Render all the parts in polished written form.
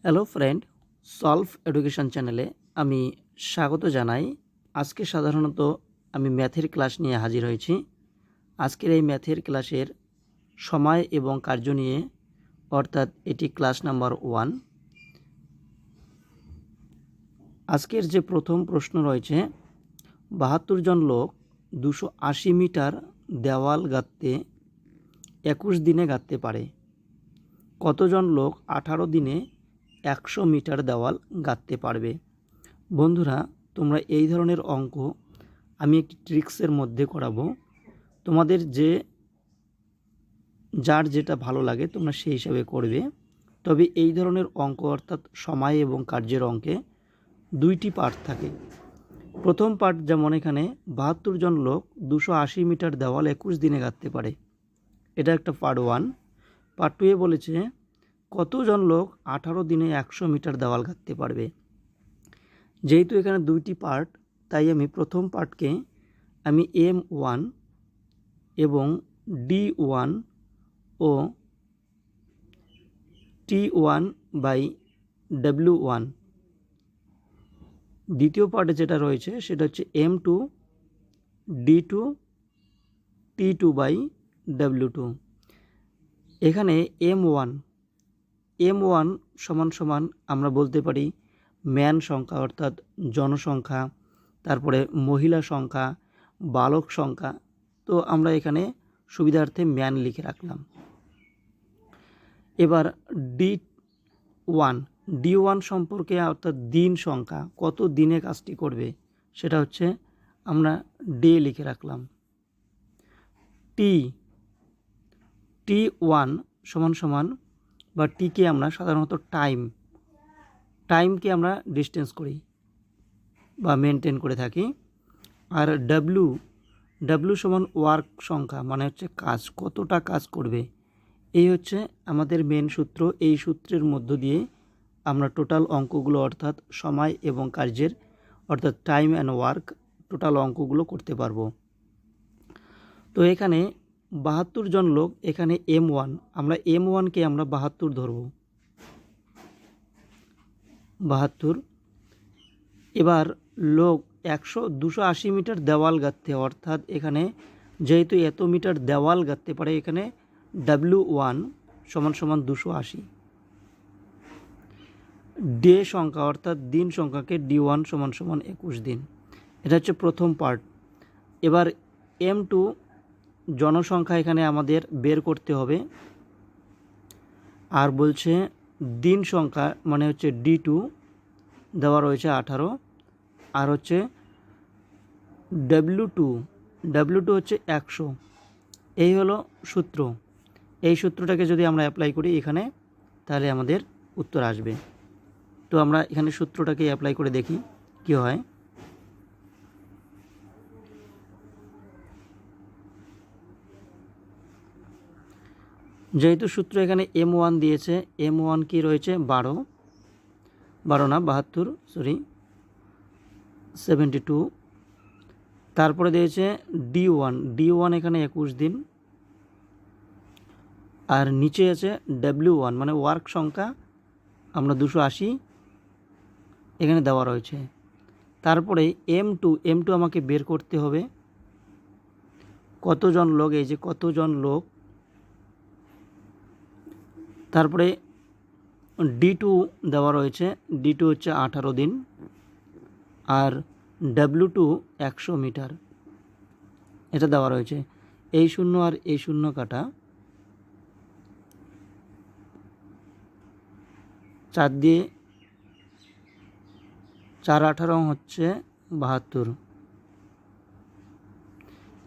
Hello friend, solve education চ্যানেলে আমি স্বাগত জানাই। আজকে সাধারণত আমি ম্যাথের ক্লাস নিয়ে হাজির হয়েছি। আজকের এই ম্যাথের ক্লাসের সময় এবং কার্য নিয়ে, অর্থাৎ এটি ক্লাস নাম্বার 1। আজকের যে প্রথম প্রশ্ন রয়েছে, 72 জন লোক 280 মিটার দেওয়াল গাঁথতে 21 দিনে গাঁথতে পারে। কতজন লোক 18 দিনে 100 মিটার দেওয়াল গাঁথতে পারবে? বন্ধুরা, তোমরা এই ধরনের অঙ্ক আমি একটি ট্রিক্সের মধ্যে করাবো। তোমাদের যার যেটা ভালো লাগে তোমরা সেই হিসাবে করবে। তবে এই ধরনের অঙ্ক, অর্থাৎ সময় এবং কার্যের অঙ্কে দুইটি পার্ট থাকে। প্রথম পার্ট, যেমন এখানে 72 জন লোক 280 মিটার দেওয়াল 21 দিনে গাঁথতে পারে, এটা একটা পার্ট 1। পার্ট 2 এ বলেছে কতজন লোক 18 দিনে 100 মিটার দেওয়াল গাঁথতে পারবে। যেহেতু এখানে দুইটি পার্ট, তাই আমি প্রথম পার্টকে আমি M1 এবং D1 ও T1/W1, দ্বিতীয় পার্টে যেটা রয়েছে সেটা হচ্ছে M2, D2, T2/W2। এখানে M1 সমান আমরা বলতে পারি ম্যান সংখ্যা, অর্থাৎ জনসংখ্যা, তারপরে মহিলা সংখ্যা, বালক সংখ্যা। তো আমরা এখানে সুবিধার্থে ম্যান লিখে রাখলাম। এবার D1 সম্পর্কে, অর্থাৎ দিন সংখ্যা, কত দিনে কাজটি করবে, সেটা হচ্ছে আমরা ডে লিখে রাখলাম। T1 সমান বা টিকে আমরা সাধারণত টাইমকে আমরা ডিস্টেন্স করি বা মেনটেন করে থাকি। আর ডাব্লু সমান ওয়ার্ক সংখ্যা, মানে হচ্ছে কাজ, কতটা কাজ করবে। এই হচ্ছে আমাদের মেন সূত্র। এই সূত্রের মধ্য দিয়ে আমরা টোটাল অঙ্কগুলো, অর্থাৎ সময় এবং কার্যের, অর্থাৎ টাইম অ্যান্ড ওয়ার্ক, টোটাল অঙ্কগুলো করতে পারবো। তো এখানে 72 জন লোক, এখানে M1, আমরা M1কে আমরা 72 ধরব, 72। এবার লোক 280 মিটার দেওয়াল গাঁথতে, অর্থাৎ এখানে যেহেতু এত মিটার দেওয়াল গাঁথতে পারে, এখানে W1 সমান 280। ডে সংখ্যা, অর্থাৎ দিন সংখ্যাকে D1 সমান 21 দিন। এটা হচ্ছে প্রথম পার্ট। এবার M2 জনসংখ্যা এখানে আমাদের বের করতে হবে। আর বলছে দিন সংখ্যা, মানে হচ্ছে D2 দেওয়া রয়েছে 18। আর হচ্ছে W2 হচ্ছে 100। এই হলো সূত্র। এই সূত্রটাকে যদি আমরা অ্যাপ্লাই করি এখানে, তাহলে আমাদের উত্তর আসবে। তো আমরা এখানে সূত্রটাকে অ্যাপ্লাই করে দেখি কি হয়। যেহেতু সূত্র এখানে M1 দিয়েছে, M1 কি রয়েছে 12 না 72। তারপরে দিয়েছে D1 এখানে 21 দিন। আর নিচে আছে W1, মানে ওয়ার্ক সংখ্যা, আমরা 280 এখানে দেওয়া রয়েছে। তারপরে M2 আমাকে বের করতে হবে কতজন লোক, এই যে কতজন লোক। তারপরে D2 দেওয়া রয়েছে, D2 হচ্ছে 18 দিন। আর W2 100 মিটার, এটা দেওয়া রয়েছে। এই শূন্য আর এই শূন্য কাটা, 4 দিয়ে 4 18 হচ্ছে 72।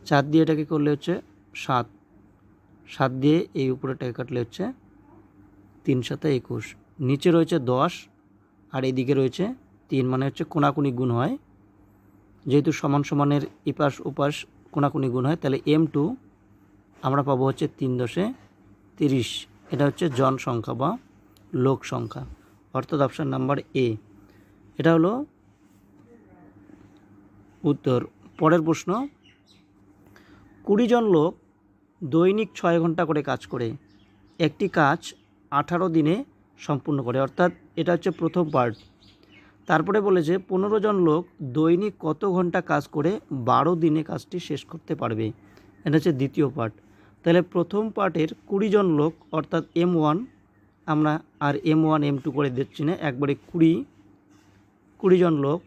4 দিয়ে এটাকে করলে হচ্ছে 7 দিয়ে এই উপরেটাকে কাটলে হচ্ছে 3 7 21। নিচে রয়েছে 10 আর এইদিকে রয়েছে 3, মানে হচ্ছে কোনাকুনি গুণ হয়। যেহেতু সমানের এপাশ ওপাশ কোনাকুনি গুণ হয়, তাহলে M2 আমরা পাবো হচ্ছে 3 × 30। এটা হচ্ছে জনসংখ্যা বা লোক সংখ্যা, অর্থাৎ অপশান নাম্বার এ। এটা হলো উত্তর। পরের প্রশ্ন, 20 জন লোক দৈনিক 6 ঘন্টা করে কাজ করে। একটি কাজ 18 দিনে সম্পূর্ণ করে, অর্থাৎ এটা হচ্ছে প্রথম পার্ট। তারপরে বলেছে 15 জন লোক দৈনিক কত ঘন্টা কাজ করে 12 দিনে কাজটি শেষ করতে পারবে, এটা হচ্ছে দ্বিতীয় পার্ট। তাহলে প্রথম পার্টের 20 জন লোক অর্থাৎ M1, আমরা আর M1 M2 করে দিচ্ছি না, একবারে 20 জন লোক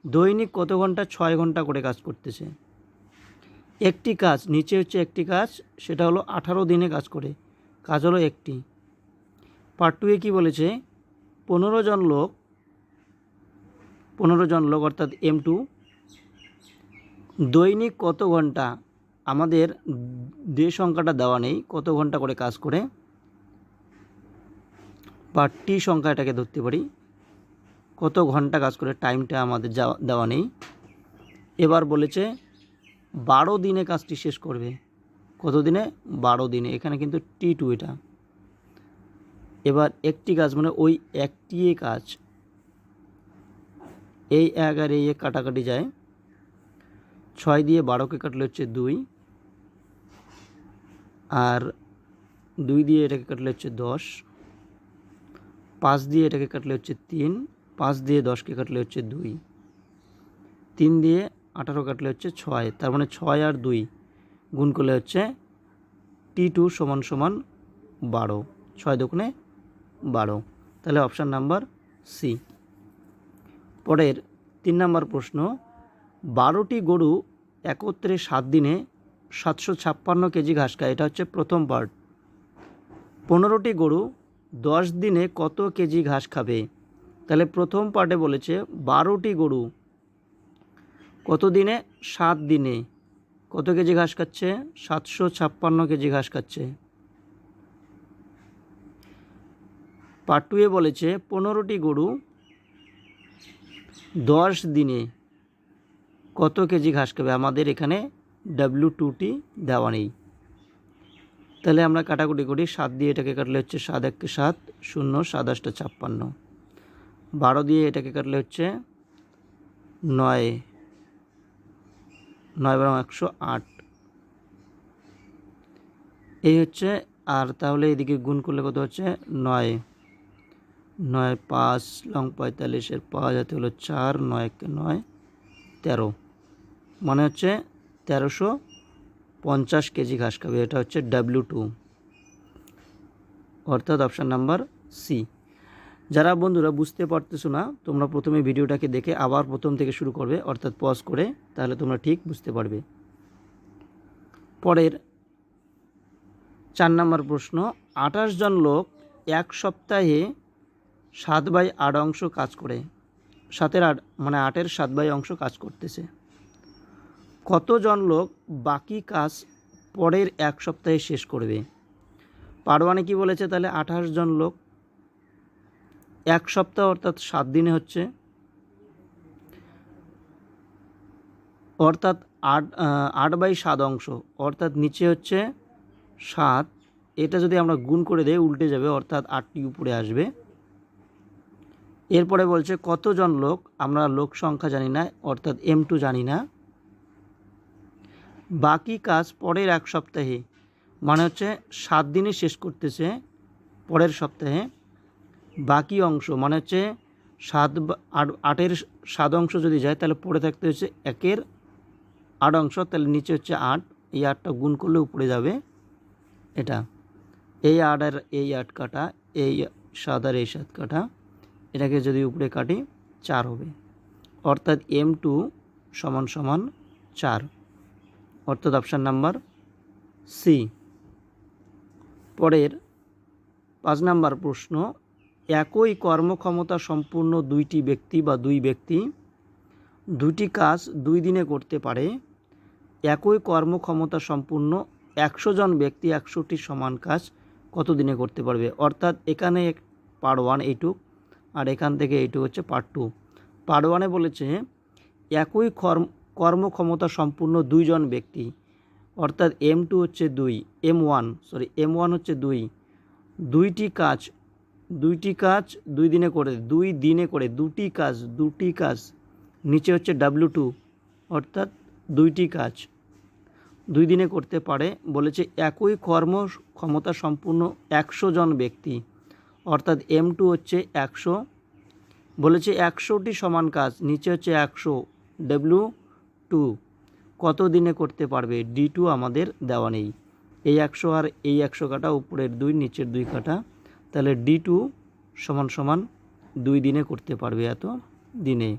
দৈনিক কত ঘন্টা, 6 ঘন্টা করে কাজ করতেছে। একটি কাজ, নিচে হচ্ছে একটি কাজ, সেটা হলো 18 দিনে কাজ করে, কাজ হলো একটি। পার্ট 2 এ কী বলেছে, 15 জন লোক অর্থাৎ M2 দৈনিক কত ঘন্টা, আমাদের যে সংখ্যাটা দেওয়া নেই, কত ঘন্টা করে কাজ করে, বা টি সংখ্যা এটাকে ধরতে পারি, কত ঘন্টা কাজ করে, টাইমটা আমাদের দেওয়া নেই। এবার বলেছে 12 দিনে কাজটি শেষ করবে, কত দিনে, 12 দিনে, এখানে কিন্তু T2 এটা। এবার একটি কাজ মানে ওই একটি কাজ, এই 1 আর এই 1 কাটাকাটি যায়, 6 দিয়ে 12কে কাটলে হচ্ছে 2, আর 2 দিয়ে এটাকে কাটলে হচ্ছে 10, 5 দিয়ে এটাকে কাটলে হচ্ছে 3, 5 দিয়ে 10কে কাটলে হচ্ছে 2, 3 দিয়ে 18 কাটলে হচ্ছে 6, তার মানে 6 আর 2 গুণ করলে হচ্ছে T2 সমান 12, 6 দুগুণে 12, তাহলে অপশান নাম্বার সি। পরের 3 নম্বর প্রশ্ন, 12টি গরু একত্রে 7 দিনে 756 কেজি ঘাস খায়, এটা হচ্ছে প্রথম পার্ট। 15টি গরু 10 দিনে কত কেজি ঘাস খাবে, তাহলে প্রথম পার্টে বলেছে 12টি গরু কত দিনে, 7 দিনে কত কেজি ঘাস খাচ্ছে, 756 কেজি ঘাস খাচ্ছে। পার্ট 2 এ বলেছে 15টি গরু 10 দিনে কত কেজি ঘাস খাবে, আমাদের এখানে W2টি দেওয়া নেই, তাহলে আমরা কাটাকুটি করি, 7 দিয়ে এটাকে কাটলে হচ্ছে 7 1 7, 0 7 8 56, 12 দিয়ে এটাকে কাটলে হচ্ছে 9 12 108, এই হচ্ছে। আর তাহলে এদিকে গুণ করলে কত হচ্ছে, 9 9 5 লং 45, এর পাওয়া যেতে হলো 4, 9 1 9, 13, মানে হচ্ছে 1350 কেজি ঘাস খাবে, এটা হচ্ছে W2, অর্থাৎ অপশান নাম্বার সি। যারা বন্ধুরা বুঝতে পারতেছো না, তোমরা প্রথমে ভিডিওটাকে দেখে আবার প্রথম থেকে শুরু করবে, অর্থাৎ পজ করে, তাহলে তোমরা ঠিক বুঝতে পারবে। পরের 4 নম্বর প্রশ্ন, 28 জন লোক এক সপ্তাহে 7/8 অংশ কাজ করে, 8 7/8 অংশ কাজ করতেছে, কতজন লোক বাকি কাজ পরের এক সপ্তাহে শেষ করবে। পার্ট 1 কি বলেছে, তাহলে 28 জন লোক, এক সপ্তাহ অর্থাৎ 7 দিনে হচ্ছে, অর্থাৎ 8/7 অংশ, অর্থাৎ নিচে হচ্ছে 7, এটা যদি আমরা গুণ করে দেই উল্টে যাবে, অর্থাৎ 8টি উপরে আসবে। এরপরে বলছে কতজন লোক, আমরা লোক সংখ্যা জানি না, অর্থাৎ M2 জানি না, বাকি কাজ পরের এক সপ্তাহে, মানে হচ্ছে 7 দিনে শেষ করতেছে পরের সপ্তাহে, বাকি অংশ মানে হচ্ছে 8 7 অংশ যদি যায়, তাহলে পড়ে থাকতে হচ্ছে 1 8 অংশ, তাহলে নিচে হচ্ছে 8, এই 8টা গুণ করলে উপরে যাবে এটা, এই 8 আর এই 8 কাটা, এই 7 আর এই 7 কাটা, এটাকে যদি উপরে কাটি 4 হবে, অর্থাৎ M2 সমান 4, অর্থাৎ অপশান নাম্বার সি। পরের 5 নম্বর প্রশ্ন, একই কর্মক্ষমতা সম্পূর্ণ 2টি ব্যক্তি বা 2 ব্যক্তি 2টি কাজ 2 দিনে করতে পারে, একই কর্মক্ষমতা সম্পূর্ণ 100 জন ব্যক্তি 100টি সমান কাজ কত দিনে করতে পারবে, অর্থাৎ এখানে পার্ট 1 এইটুক, আর এখান থেকে এইটুক হচ্ছে পার্ট 2। পার্ট 1 এ বলেছে একই কর্মক্ষমতা সম্পূর্ণ 2 জন ব্যক্তি, অর্থাৎ M2 হচ্ছে 2, M1 হচ্ছে 2, 2টি কাজ 2 দিনে করে, 2 দিনে করে 2টি কাজ, নিচে হচ্ছে W2, অর্থাৎ 2টি কাজ 2 দিনে করতে পারে, বলেছে একই কর্মক্ষমতা সম্পূর্ণ 100 জন ব্যক্তি, অর্থাৎ M2 হচ্ছে 100, বলেছে 100টি সমান কাজ, নিচে হচ্ছে 100, W2 কত দিনে করতে পারবে, D2 আমাদের দেওয়া নেই। এই 100 আর এই 100 কাটা, উপরের 2 নিচের 2 কাটা, তাহলে D2 সমান সমান 2 দিনে করতে পারবে, এত দিনে,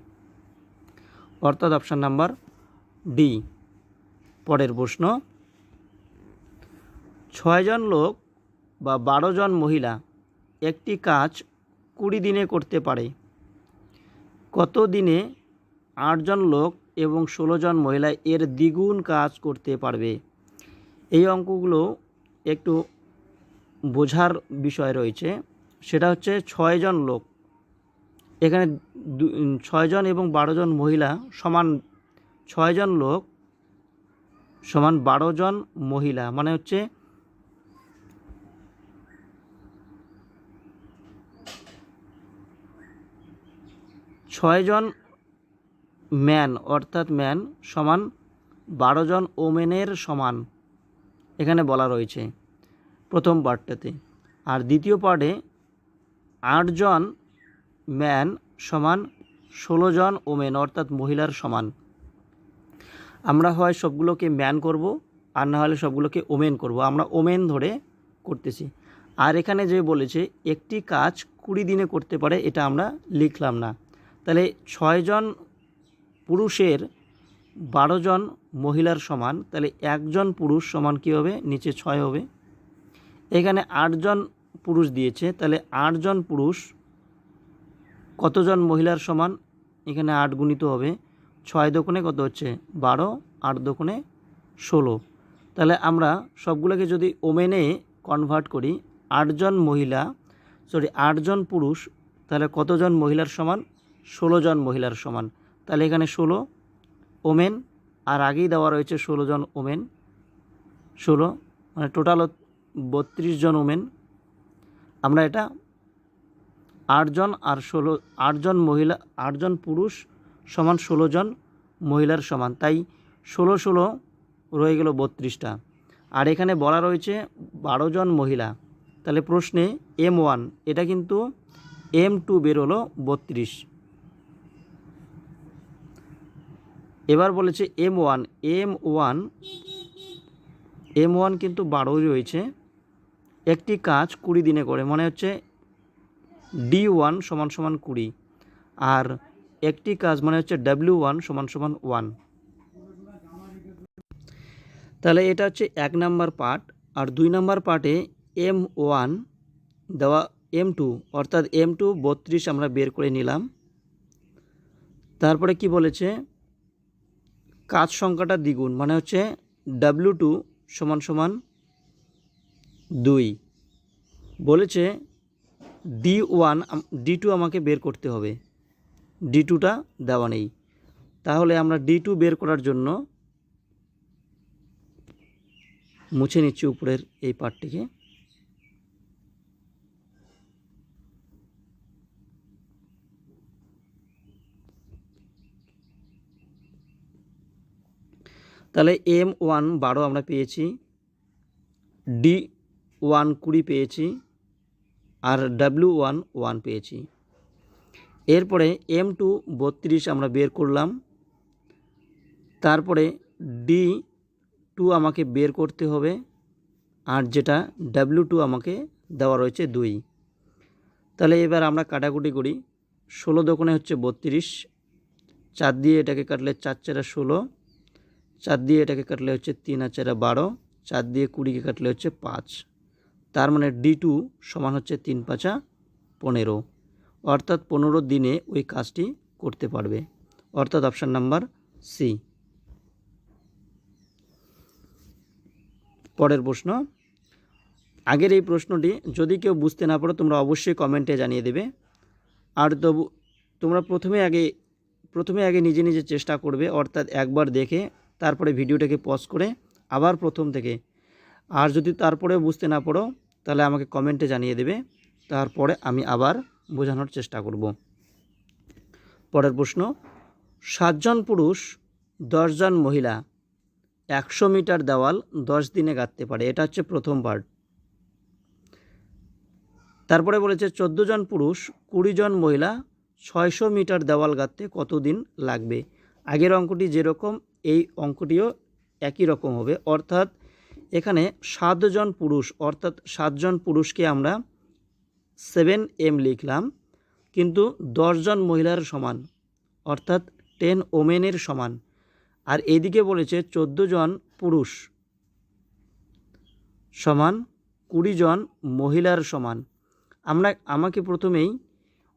অর্থাৎ অপশান নাম্বার ডি। পরের প্রশ্ন, 6 জন লোক বা 12 জন মহিলা একটি কাজ 20 দিনে করতে পারে, কত দিনে 8 জন লোক এবং 16 জন মহিলা এর দ্বিগুণ কাজ করতে পারবে? এই অঙ্কগুলো একটু বোঝার বিষয় রয়েছে, সেটা হচ্ছে 6 জন লোক, এখানে 6 জন এবং 12 জন মহিলা সমান, 6 জন লোক সমান 12 জন মহিলা, মানে হচ্ছে 6 জন ম্যান, অর্থাৎ ম্যান সমান 12 জন ওমেনের সমান, এখানে বলা রয়েছে প্রথম পার্টটাতে। আর দ্বিতীয় পার্টে 8 জন ম্যান সমান 16 জন ওমেন, অর্থাৎ মহিলার সমান। আমরা হয় সবগুলোকে ম্যান করব, আর না হলে সবগুলোকে ওমেন করব, আমরা ওমেন ধরে করতেছি। আর এখানে যে বলেছে একটি কাজ 20 দিনে করতে পারে, এটা আমরা লিখলাম না। তাহলে 6 জন পুরুষের 12 জন মহিলার সমান, তাহলে 1 জন পুরুষ সমান কী হবে, নিচে 6 হবে। এখানে 8 জন পুরুষ দিয়েছে, তাহলে 8 জন পুরুষ কতজন মহিলার সমান, এখানে 8 গুণিত হবে, 6 দোকানে কত হচ্ছে 12, 8 দোকানে 16। তাহলে আমরা সবগুলোকে যদি ওমেনে কনভার্ট করি, 8 জন পুরুষ, তাহলে কতজন মহিলার সমান, 16 জন মহিলার সমান। তাহলে এখানে 16 ওমেন, আর আগেই দেওয়া রয়েছে 16 জন ওমেন, 16 মানে টোটাল 32 জন ওমেন। আমরা এটা 8 জন আর 16, 8 জন মহিলা, 8 জন পুরুষ সমান 16 জন মহিলার সমান, তাই 16 16 রয়ে গেল 32টা। আর এখানে বলা রয়েছে 12 জন মহিলা, তাহলে প্রশ্নে M1, এটা কিন্তু M2 বের হলো 32। এবার বলেছে M1 কিন্তু 12 রয়েছে, একটি কাজ 20 দিনে করে, মনে হচ্ছে D1 সমান সমান 20, আর একটি কাজ মানে হচ্ছে W1 সমান সমান 1। তাহলে এটা হচ্ছে 1 নাম্বার পার্ট। আর 2 নাম্বার পার্টে M1 দেওয়া, M2 অর্থাৎ M2 32 আমরা বের করে নিলাম। তারপরে কি বলেছে, কাজ সংখ্যাটা দ্বিগুণ, মানে হচ্ছে W2 সমান সমান 2। বলেছে D2 আমাকে বের করতে হবে, D2টা দেওয়া নেই। তাহলে আমরা D2 বের করার জন্য মুছে নিচ্ছি উপরের এই পার্টটিকে। তাহলে M1 12 আমরা পেয়েছি, D1 20 পেয়েছি, আর W1 1 পেয়েছি। এরপরে M2 32 আমরা বের করলাম, তারপরে D2 আমাকে বের করতে হবে, আর যেটা W2 আমাকে দেওয়া রয়েছে 2। তাহলে এবার আমরা কাটাকুটি করি, 16 দোকানে হচ্ছে 32, 4 দিয়ে এটাকে কাটলে 4 4 16, 4 দিয়ে এটাকে কাটলে হচ্ছে 3 আর 4 12, 4 দিয়ে 20কে কাটলে হচ্ছে 5। তার মানে D2 সমান হচ্ছে 3 5 15, অর্থাৎ 15 দিনে ওই কাজটি করতে পারবে, অর্থাৎ অপশান নাম্বার সি। পরের প্রশ্ন, আগের এই প্রশ্নটি যদি কেউ বুঝতে না পারো তোমরা অবশ্যই কমেন্টে জানিয়ে দেবে। আর তবু তোমরা প্রথমে আগে নিজে নিজে চেষ্টা করবে, অর্থাৎ একবার দেখে তারপরে ভিডিওটাকে পজ করে আবার প্রথম থেকে। আর যদি তারপরে বুঝতে না পারো তাহলে আমাকে কমেন্টে জানিয়ে দেবে, তারপরে আমি আবার বোঝানোর চেষ্টা করব। পরের প্রশ্ন, 7 জন পুরুষ 10 জন মহিলা 100 মিটার দেওয়াল 10 দিনে গাঁথতে পারে, এটা হচ্ছে প্রথম পার্ট। তারপরে বলেছে 14 জন পুরুষ 20 জন মহিলা 600 মিটার দেওয়াল গাঁথতে কতদিন লাগবে। আগের অঙ্কটি যেরকম এই অঙ্কটিও একই রকম হবে, অর্থাৎ এখানে 7 জন পুরুষ অর্থাৎ 7 জন পুরুষকে আমরা 7m লিখলাম, কিন্তু 10 জন মহিলার সমান অর্থাৎ 10 ওমেনের সমান। আর এইদিকে বলেছে 14 জন পুরুষ সমান 20 জন মহিলার সমান। আমাকে প্রথমেই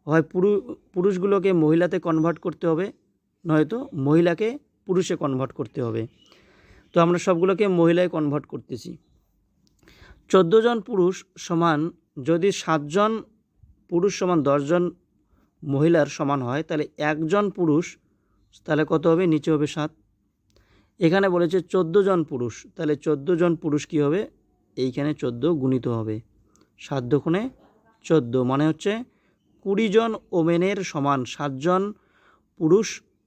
হয় পুরুষগুলোকে মহিলাতে কনভার্ট করতে হবে, নয়তো মহিলাকে পুরুষে কনভার্ট করতে হবে। তো আমরা সবগুলোকে মহিলায় কনভার্ট করতেছি। 14 জন পুরুষ সমান যদি 7 জন পুরুষ সমান 10 জন মহিলার সমান হয়, তাহলে 1 জন পুরুষ তাহলে কত হবে, নিচে হবে 7। এখানে বলেছে 14 জন পুরুষ, তাহলে 14 জন পুরুষ কি হবে, এইখানে 14 গুণিত হবে, 7 দুগুণে 14 মানে হচ্ছে 20 জন ওমেনের সমান। 7 জন পুরুষ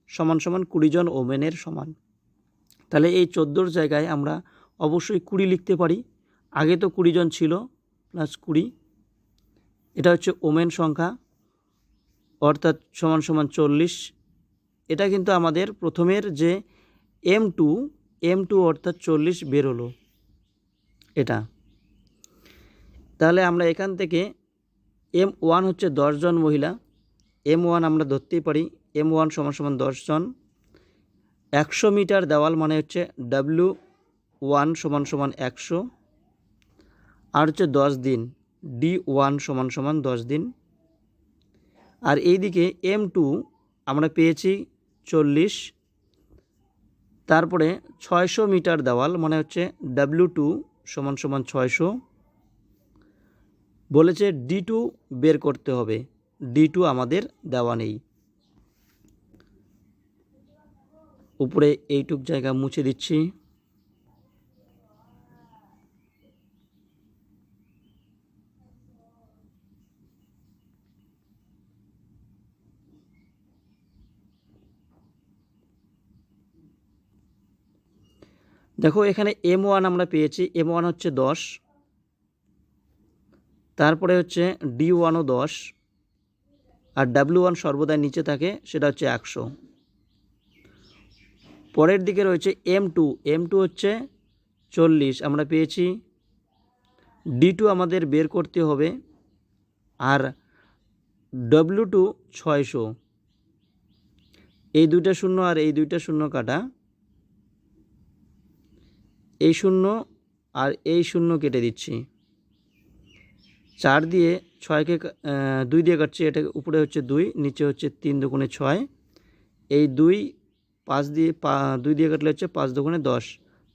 সমান সমান 20 জন ওমেনের সমান। তাহলে এই 14 জায়গায় আমরা অবশ্যই 20 লিখতে পারি। আগে তো 20 জন ছিল, প্লাস 20, এটা হচ্ছে ওমেন সংখ্যা অর্থাৎ সমান সমান 40। এটা কিন্তু আমাদের প্রথমের যে M2 অর্থাৎ 40 বের হলো এটা। তাহলে আমরা এখান থেকে M1 হচ্ছে 10 জন মহিলা, M1 আমরা ধরতেই পারি, M1 সমান সমান 10 জন। 100 মিটার দেওয়াল মানে হচ্ছে W1 সমান সমান 100, আর হচ্ছে 10 দিন, D1 সমান সমান 10 দিন। আর এইদিকে M2 আমরা পেয়েছি 40, তারপরে 600 মিটার দেওয়াল মানে হচ্ছে W2 সমান সমান 600। বলেছে D2 বের করতে হবে, D2 আমাদের দেওয়া নেই। উপরে এইটুক জায়গা মুছে দিচ্ছি। দেখো এখানে M1 আমরা পেয়েছি, M1 হচ্ছে 10, তারপরে হচ্ছে D1ও 10, আর W1 সর্বদা নিচে থাকে, সেটা হচ্ছে 100। পরের দিকে রয়েছে M2 হচ্ছে 40 আমরা পেয়েছি, D2 আমাদের বের করতে হবে, আর W2 600। এই দুইটা শূন্য আর এই দুইটা শূন্য কাটা, এই শূন্য আর এই শূন্য কেটে দিচ্ছি, 4 দিয়ে 6কে 2 দিয়ে কাটছি, এটা উপরে হচ্ছে 2, নিচে হচ্ছে 3 দুগুণে 6, এই 2 5 দিয়ে 2 দিয়ে কাটলে হচ্ছে 5 দুগুণে 10।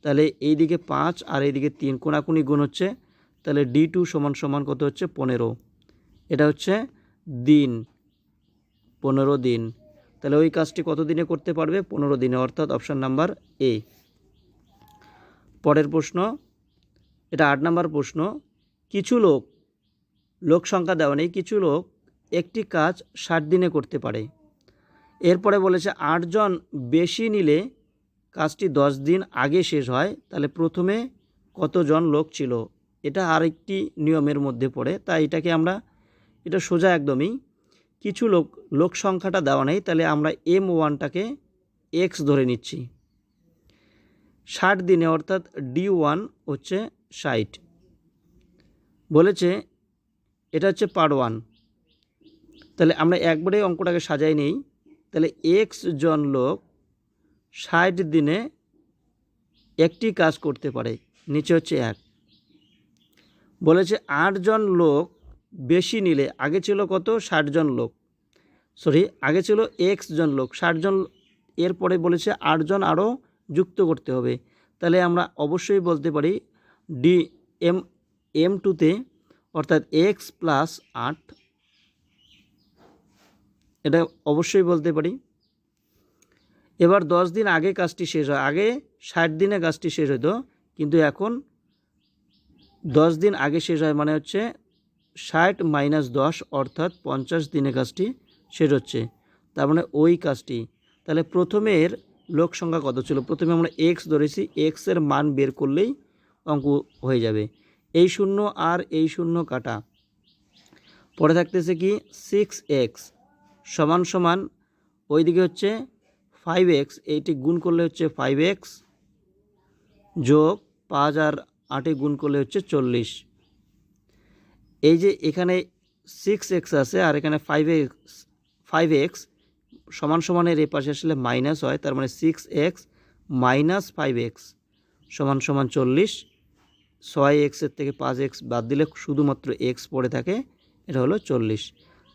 তাহলে এই দিকে 5 আর এই দিকে 3 কোনাকুনি গুণ হচ্ছে, তাহলে D2 সমান সমান কত হচ্ছে 15। এটা হচ্ছে দিন, 15 দিন। তাহলে ওই কাজটি কত দিনে করতে পারবে, 15 দিনে, অর্থাৎ অপশান নাম্বার এ। পরের প্রশ্ন, এটা 8 নম্বর প্রশ্ন। কিছু লোক সংখ্যা দেওয়া নেই, কিছু লোক একটি কাজ 60 দিনে করতে পারে। এরপরে বলেছে 8 জন বেশি নিলে কাজটি 10 দিন আগে শেষ হয়, তাহলে প্রথমে কতজন লোক ছিল। এটা আরেকটি নিয়মের মধ্যে পড়ে, তাই এটাকে আমরা, এটা সোজা একদমই। কিছু লোক সংখ্যাটা দেওয়া নেই, তাহলে আমরা M1টাকে X ধরে নিচ্ছি। 60 দিনে অর্থাৎ D1 হচ্ছে 60। বলেছে এটা হচ্ছে পার্ট 1, তাহলে আমরা একবারে অঙ্কটাকে সাজাই নেই। তাহলে X জন লোক 60 দিনে একটি কাজ করতে পারে, নিচে হচ্ছে 1। বলেছে 8 জন লোক বেশি নিলে, আগে ছিল কত 60 জন লোক, আগে ছিল X জন লোক 60 জন, এরপরে বলেছে 8 জন আরও যুক্ত করতে হবে। তাহলে আমরা অবশ্যই বলতে পারি M2তে অর্থাৎ X প্লাস 8, এটা অবশ্যই বলতে পারি। এবার 10 দিন আগে কাজটি শেষ হয়, আগে 60 দিনে কাজটি শেষ হতো, কিন্তু এখন 10 দিন আগে শেষ হয়, মানে হচ্ছে 60 মাইনাস 10 অর্থাৎ 50 দিনে কাজটি শেষ হচ্ছে, তার মানে ওই কাজটি। তাহলে প্রথমের লোক সংখ্যা কত ছিল, প্রথমে আমরা X ধরেছি, X এর মান বের করলেই অঙ্ক হয়ে যাবে। এই শূন্য আর এই শূন্য কাটা, পরে থাকতেছে কি 6x সমান সমান ওইদিকে হচ্ছে 5x, এইটি গুণ করলে হচ্ছে 5x যোগ 5 আর 8 গুণ করলে হচ্ছে 40। এই যে এখানে 6x আছে আর এখানে 5x সমান সমানের এ পাশে আসলে মাইনাস হয়, তার মানে 6x মাইনাস 5x সমান সমান 40। 6x এর থেকে 5x বাদ দিলে শুধুমাত্র x পড়ে থাকে, এটা হলো 40।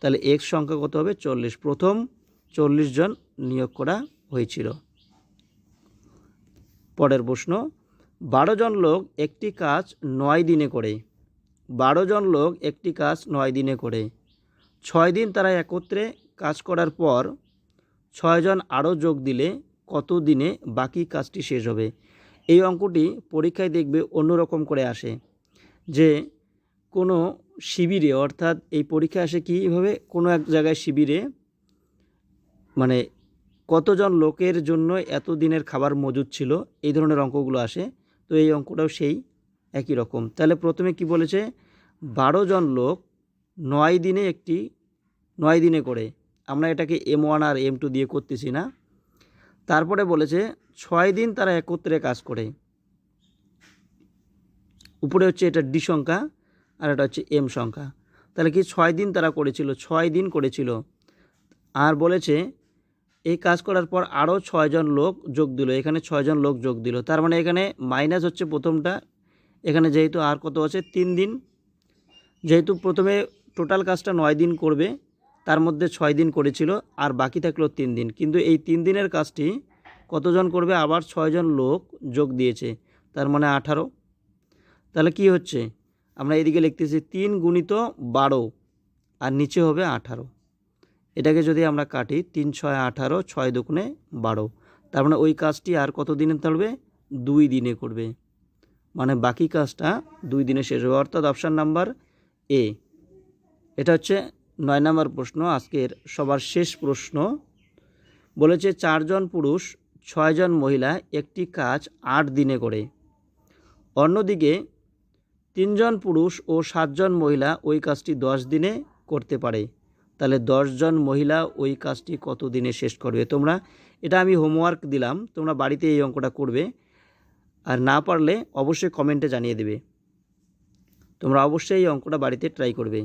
তাহলে x সংখ্যা কত হবে? 40। প্রথম 40 জন নিয়োগ করা হয়েছিল। পরের প্রশ্ন, 12 জন লোক একটি কাজ 9 দিনে করে। 12 জন লোক একটি কাজ 9 দিনে করে। 6 দিন তারা একত্রে কাজ করার পর 6 জন আরও যোগ দিলে কত দিনে বাকি কাজটি শেষ হবে? এই অঙ্কটি পরীক্ষায় দেখবে অন্যরকম করে আসে, যে কোনো শিবিরে, অর্থাৎ এই পরীক্ষা আসে কীভাবে, কোনো এক জায়গায় শিবিরে মানে কতজন লোকের জন্য এত দিনের খাবার মজুদ ছিল, এই ধরনের অঙ্কগুলো আসে। তো এই অঙ্কটাও সেই একই রকম। তাহলে প্রথমে কি বলেছে? 12 জন লোক 9 দিনে করে, আমরা এটাকে M1 আর M2 দিয়ে করতেছি না। তারপরে বলেছে 6 দিন তারা একত্রে কাজ করে। উপরে হচ্ছে এটা ডি সংখ্যা আর এটা হচ্ছে এম সংখ্যা। তাহলে কি 6 দিন তারা করেছিল, 6 দিন করেছিল। আর বলেছে এই কাজ করার পর আরও 6 জন লোক যোগ দিল, এখানে 6 জন লোক যোগ দিল। তার মানে এখানে মাইনাস হচ্ছে প্রথমটা, এখানে যেহেতু আর কত আছে 3 দিন, যেহেতু প্রথমে টোটাল কাজটা 9 দিন করবে, তার মধ্যে 6 দিন করেছিল আর বাকি থাকলো 3 দিন, কিন্তু এই 3 দিনের কাজটি কতজন করবে? আবার 6 জন লোক যোগ দিয়েছে, তার মানে 18। তাহলে কি হচ্ছে? আমরা এদিকে লিখতেছি 3 গুণিত 12 আর নিচে হবে 18। এটাকে যদি আমরা কাটি 3 6 18, 6 দুগুণে 12, তার মানে ওই কাজটি আর কত দিনে করবে? 2 দিনে করবে, মানে বাকি কাজটা 2 দিনে শেষ হবে, অর্থাৎ অপশান নাম্বার এ। এটা হচ্ছে 9 নম্বর প্রশ্ন, আজকের সবার শেষ প্রশ্ন। বলেছে 4 জন পুরুষ 6 জন মহিলা একটি কাজ 8 দিনে করে। অন্যদিকে 3 জন পুরুষ ও 7 জন মহিলা ওই কাজটি 10 দিনে করতে পারে। তাহলে 10 জন মহিলা ওই কাজটি কত দিনে শেষ করবে? তোমরা এটা আমি হোমওয়ার্ক দিলাম, তোমরা বাড়িতে এই অঙ্কটা করবে, আর না পারলে অবশ্যই কমেন্টে জানিয়ে দেবে। তোমরা অবশ্যই এই অঙ্কটা বাড়িতে ট্রাই করবে।